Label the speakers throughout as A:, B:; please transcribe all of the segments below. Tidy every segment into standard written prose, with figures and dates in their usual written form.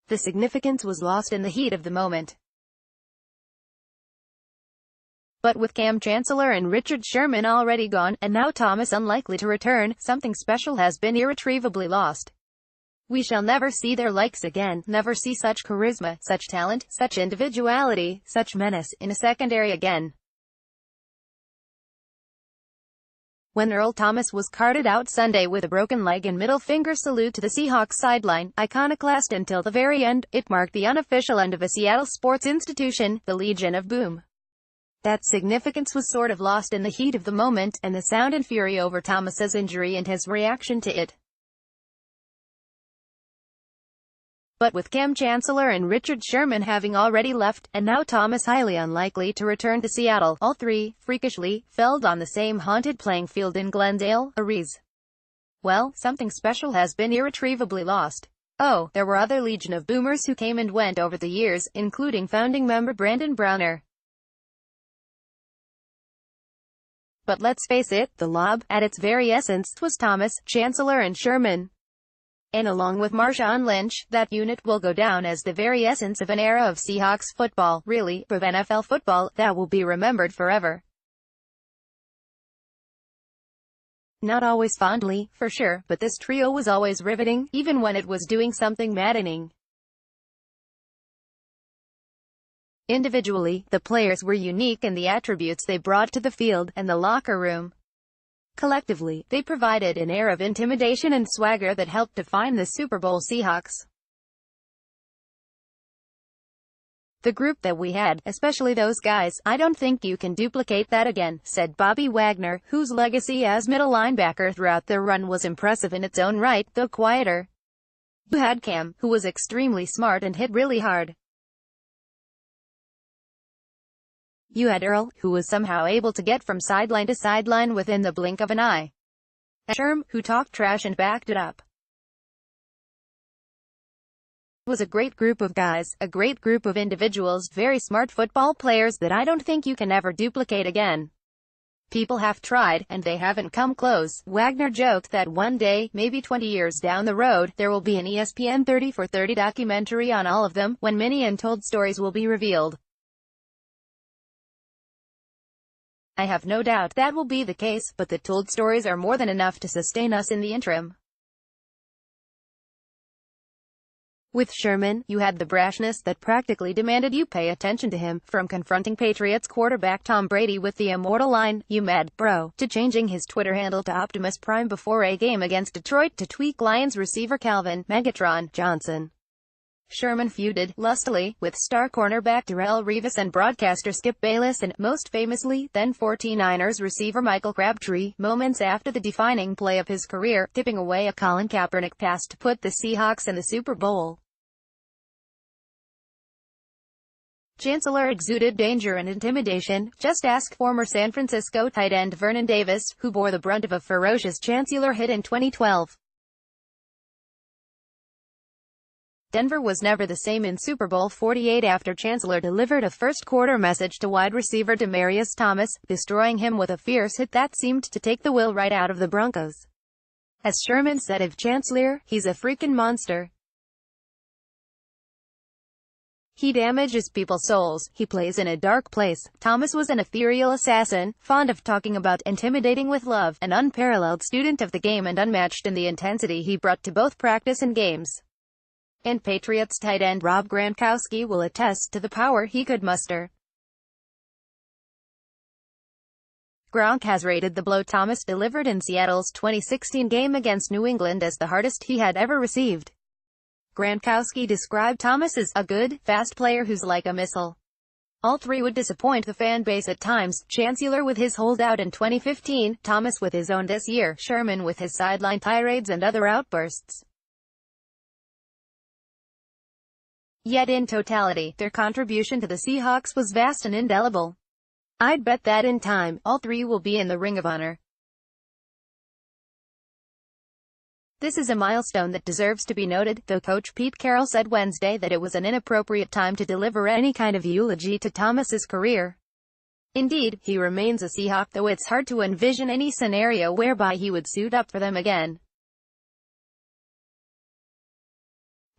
A: The significance was lost in the heat of the moment. But with Cam Chancellor and Richard Sherman already gone, and now Thomas unlikely to return, something special has been irretrievably lost. We shall never see their likes again, never see such charisma, such talent, such individuality, such menace, in a secondary again. When Earl Thomas was carted out Sunday with a broken leg and middle finger salute to the Seahawks sideline, iconoclast until the very end, it marked the unofficial end of a Seattle sports institution, the Legion of Boom. That significance was sort of lost in the heat of the moment, and the sound and fury over Thomas's injury and his reaction to it. But with Cam Chancellor and Richard Sherman having already left, and now Thomas highly unlikely to return to Seattle, all three, freakishly, felled on the same haunted playing field in Glendale, Aries. Well, something special has been irretrievably lost. Oh, there were other Legion of Boomers who came and went over the years, including founding member Brandon Browner. But let's face it, the Lob, at its very essence, was Thomas, Chancellor and Sherman. And along with Marshawn Lynch, that unit will go down as the very essence of an era of Seahawks football, really, of NFL football, that will be remembered forever. Not always fondly, for sure, but this trio was always riveting, even when it was doing something maddening. Individually, the players were unique in the attributes they brought to the field, and the locker room. Collectively, they provided an air of intimidation and swagger that helped define the Super Bowl Seahawks. The group that we had, especially those guys, I don't think you can duplicate that again, said Bobby Wagner, whose legacy as middle linebacker throughout their run was impressive in its own right, though quieter. You had Cam, who was extremely smart and hit really hard. You had Earl, who was somehow able to get from sideline to sideline within the blink of an eye. And Sherm, who talked trash and backed it up. It was a great group of guys, a great group of individuals, very smart football players that I don't think you can ever duplicate again. People have tried, and they haven't come close. Wagner joked that one day, maybe 20 years down the road, there will be an ESPN 30 for 30 documentary on all of them, when many untold stories will be revealed. I have no doubt that will be the case, but the told stories are more than enough to sustain us in the interim. With Sherman, you had the brashness that practically demanded you pay attention to him, from confronting Patriots quarterback Tom Brady with the immortal line, "You mad, bro," to changing his Twitter handle to Optimus Prime before a game against Detroit to tweak Lions receiver Calvin "Megatron" Johnson. Sherman feuded, lustily, with star cornerback Darrelle Revis and broadcaster Skip Bayless and, most famously, then 49ers receiver Michael Crabtree, moments after the defining play of his career, tipping away a Colin Kaepernick pass to put the Seahawks in the Super Bowl. Chancellor exuded danger and intimidation. Just ask former San Francisco tight end Vernon Davis, who bore the brunt of a ferocious Chancellor hit in 2012. Denver was never the same in Super Bowl 48 after Chancellor delivered a first-quarter message to wide receiver Demaryius Thomas, destroying him with a fierce hit that seemed to take the will right out of the Broncos. As Sherman said of Chancellor, "He's a freaking monster. He damages people's souls. He plays in a dark place." Thomas was an ethereal assassin, fond of talking about intimidating with love, an unparalleled student of the game and unmatched in the intensity he brought to both practice and games. And Patriots tight end Rob Gronkowski will attest to the power he could muster. Gronk has rated the blow Thomas delivered in Seattle's 2016 game against New England as the hardest he had ever received. Gronkowski described Thomas as a good, fast player who's like a missile. All three would disappoint the fan base at times, Chancellor with his holdout in 2015, Thomas with his own this year, Sherman with his sideline tirades and other outbursts. Yet in totality, their contribution to the Seahawks was vast and indelible. I'd bet that in time, all three will be in the Ring of Honor. This is a milestone that deserves to be noted, though Coach Pete Carroll said Wednesday that it was an inappropriate time to deliver any kind of eulogy to Thomas's career. Indeed, he remains a Seahawk, though it's hard to envision any scenario whereby he would suit up for them again.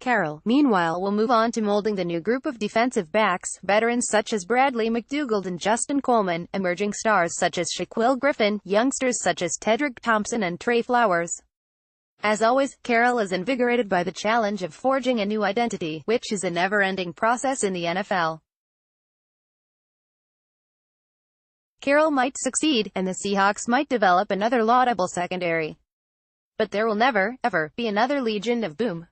A: Carroll, meanwhile, will move on to molding the new group of defensive backs, veterans such as Bradley McDougald and Justin Coleman, emerging stars such as Shaquille Griffin, youngsters such as Tedrick Thompson and Trey Flowers. As always, Carroll is invigorated by the challenge of forging a new identity, which is a never-ending process in the NFL. Carroll might succeed, and the Seahawks might develop another laudable secondary. But there will never, ever, be another Legion of Boom.